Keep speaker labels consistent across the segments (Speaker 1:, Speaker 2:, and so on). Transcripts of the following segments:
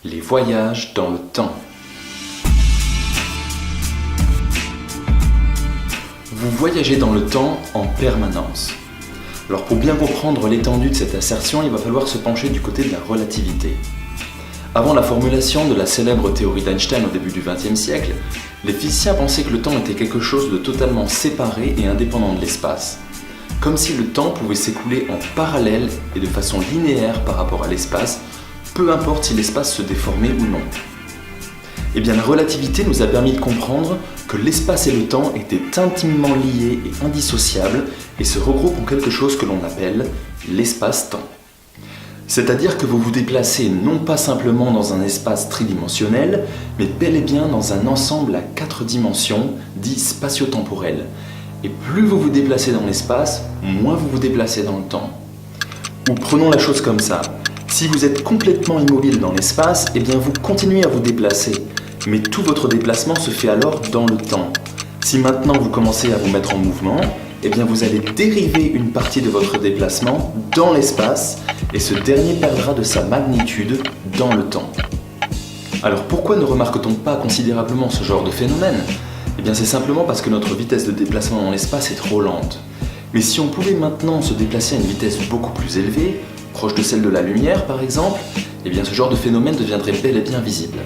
Speaker 1: Les voyages dans le temps. Vous voyagez dans le temps en permanence. Alors pour bien comprendre l'étendue de cette assertion, il va falloir se pencher du côté de la relativité. Avant la formulation de la célèbre théorie d'Einstein au début du XXe siècle, les physiciens pensaient que le temps était quelque chose de totalement séparé et indépendant de l'espace. Comme si le temps pouvait s'écouler en parallèle et de façon linéaire par rapport à l'espace, peu importe si l'espace se déformait ou non. Eh bien, la relativité nous a permis de comprendre que l'espace et le temps étaient intimement liés et indissociables et se regroupent en quelque chose que l'on appelle l'espace-temps. C'est-à-dire que vous vous déplacez non pas simplement dans un espace tridimensionnel, mais bel et bien dans un ensemble à 4 dimensions, dit spatio-temporel. Et plus vous vous déplacez dans l'espace, moins vous vous déplacez dans le temps. Ou prenons la chose comme ça. Si vous êtes complètement immobile dans l'espace, eh bien vous continuez à vous déplacer. Mais tout votre déplacement se fait alors dans le temps. Si maintenant vous commencez à vous mettre en mouvement, eh bien vous allez dériver une partie de votre déplacement dans l'espace et ce dernier perdra de sa magnitude dans le temps. Alors pourquoi ne remarque-t-on pas considérablement ce genre de phénomène ? Eh bien c'est simplement parce que notre vitesse de déplacement dans l'espace est trop lente. Mais si on pouvait maintenant se déplacer à une vitesse beaucoup plus élevée, proche de celle de la lumière par exemple, eh bien ce genre de phénomène deviendrait bel et bien visible.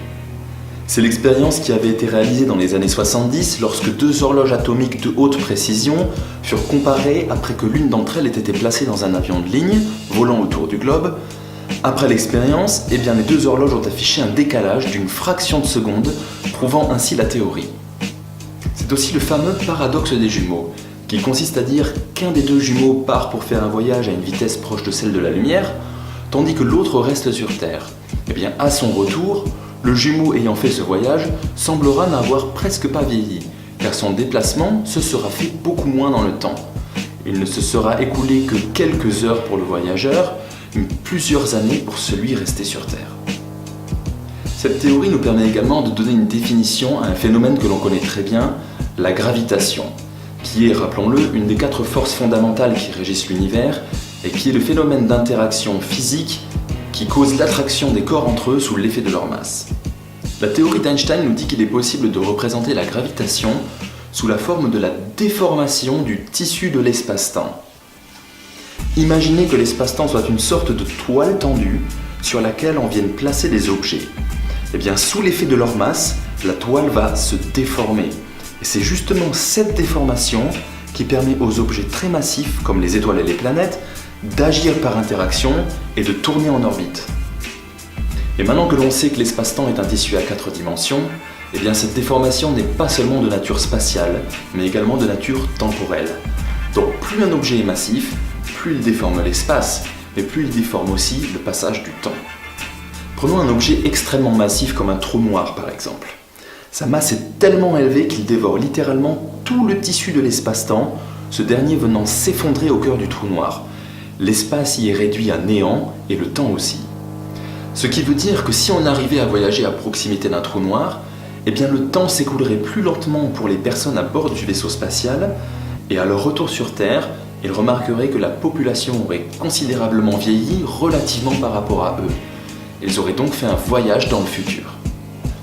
Speaker 1: C'est l'expérience qui avait été réalisée dans les années 70 lorsque 2 horloges atomiques de haute précision furent comparées après que l'une d'entre elles ait été placée dans un avion de ligne, volant autour du globe. Après l'expérience, eh bien les 2 horloges ont affiché un décalage d'une fraction de seconde, prouvant ainsi la théorie. C'est aussi le fameux paradoxe des jumeaux, qui consiste à dire qu'un des 2 jumeaux part pour faire un voyage à une vitesse proche de celle de la lumière, tandis que l'autre reste sur Terre. Eh bien, à son retour, le jumeau ayant fait ce voyage semblera n'avoir presque pas vieilli, car son déplacement se sera fait beaucoup moins dans le temps. Il ne se sera écoulé que quelques heures pour le voyageur, mais plusieurs années pour celui resté sur Terre. Cette théorie nous permet également de donner une définition à un phénomène que l'on connaît très bien, la gravitation, qui est, rappelons-le, une des 4 forces fondamentales qui régissent l'univers et qui est le phénomène d'interaction physique qui cause l'attraction des corps entre eux sous l'effet de leur masse. La théorie d'Einstein nous dit qu'il est possible de représenter la gravitation sous la forme de la déformation du tissu de l'espace-temps. Imaginez que l'espace-temps soit une sorte de toile tendue sur laquelle on vienne placer des objets. Eh bien, sous l'effet de leur masse, la toile va se déformer. Et c'est justement cette déformation qui permet aux objets très massifs, comme les étoiles et les planètes, d'agir par interaction et de tourner en orbite. Et maintenant que l'on sait que l'espace-temps est un tissu à 4 dimensions, eh bien cette déformation n'est pas seulement de nature spatiale, mais également de nature temporelle. Donc plus un objet est massif, plus il déforme l'espace, mais plus il déforme aussi le passage du temps. Prenons un objet extrêmement massif comme un trou noir par exemple. Sa masse est tellement élevée qu'il dévore littéralement tout le tissu de l'espace-temps, ce dernier venant s'effondrer au cœur du trou noir. L'espace y est réduit à néant et le temps aussi. Ce qui veut dire que si on arrivait à voyager à proximité d'un trou noir, eh bien le temps s'écoulerait plus lentement pour les personnes à bord du vaisseau spatial et à leur retour sur Terre, ils remarqueraient que la population aurait considérablement vieilli relativement par rapport à eux. Ils auraient donc fait un voyage dans le futur.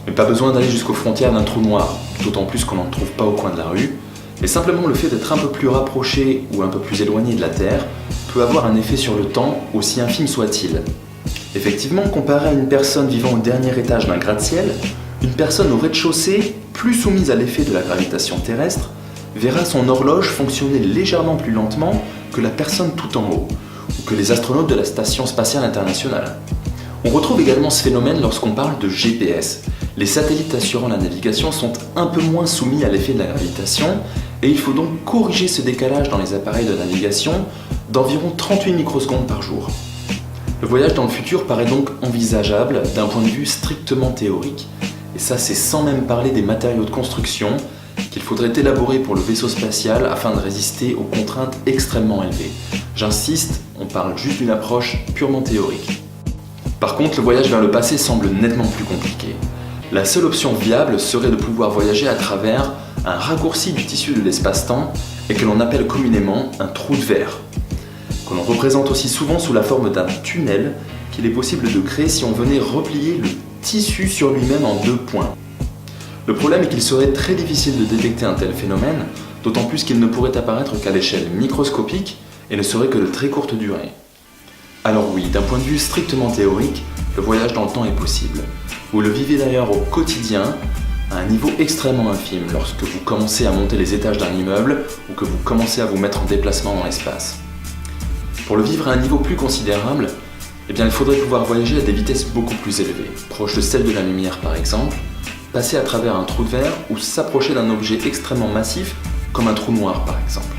Speaker 1: Mais pas besoin d'aller jusqu'aux frontières d'un trou noir, d'autant plus qu'on n'en trouve pas au coin de la rue, et simplement le fait d'être un peu plus rapproché ou un peu plus éloigné de la Terre peut avoir un effet sur le temps, aussi infime soit-il. Effectivement, comparé à une personne vivant au dernier étage d'un gratte-ciel, une personne au rez-de-chaussée, plus soumise à l'effet de la gravitation terrestre, verra son horloge fonctionner légèrement plus lentement que la personne tout en haut, ou que les astronautes de la Station spatiale internationale. On retrouve également ce phénomène lorsqu'on parle de GPS. Les satellites assurant la navigation sont un peu moins soumis à l'effet de la gravitation et il faut donc corriger ce décalage dans les appareils de navigation d'environ 38 microsecondes par jour. Le voyage dans le futur paraît donc envisageable d'un point de vue strictement théorique. Et ça, c'est sans même parler des matériaux de construction qu'il faudrait élaborer pour le vaisseau spatial afin de résister aux contraintes extrêmement élevées. J'insiste, on parle juste d'une approche purement théorique. Par contre, le voyage vers le passé semble nettement plus compliqué. La seule option viable serait de pouvoir voyager à travers un raccourci du tissu de l'espace-temps et que l'on appelle communément un trou de verre, que l'on représente aussi souvent sous la forme d'un tunnel qu'il est possible de créer si on venait replier le tissu sur lui-même en 2 points. Le problème est qu'il serait très difficile de détecter un tel phénomène, d'autant plus qu'il ne pourrait apparaître qu'à l'échelle microscopique et ne serait que de très courte durée. Alors oui, d'un point de vue strictement théorique, le voyage dans le temps est possible. Vous le vivez d'ailleurs au quotidien, à un niveau extrêmement infime, lorsque vous commencez à monter les étages d'un immeuble ou que vous commencez à vous mettre en déplacement dans l'espace. Pour le vivre à un niveau plus considérable, il faudrait pouvoir voyager à des vitesses beaucoup plus élevées, proches de celles de la lumière par exemple, passer à travers un trou de verre ou s'approcher d'un objet extrêmement massif comme un trou noir par exemple.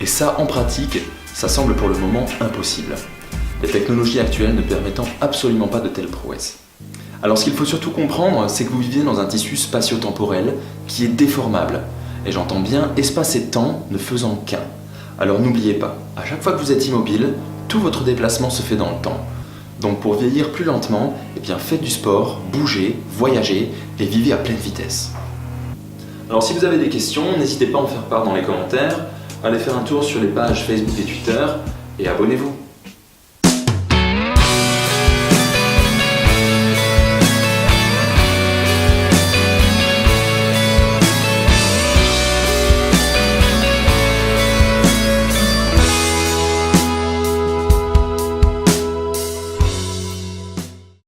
Speaker 1: Et ça, en pratique, ça semble pour le moment impossible. Les technologies actuelles ne permettant absolument pas de telles prouesses. Alors ce qu'il faut surtout comprendre, c'est que vous vivez dans un tissu spatio-temporel qui est déformable. Et j'entends bien espace et temps ne faisant qu'un. Alors n'oubliez pas, à chaque fois que vous êtes immobile, tout votre déplacement se fait dans le temps. Donc pour vieillir plus lentement, faites du sport, bougez, voyagez et vivez à pleine vitesse. Alors si vous avez des questions, n'hésitez pas à en faire part dans les commentaires, allez faire un tour sur les pages Facebook et Twitter et abonnez-vous.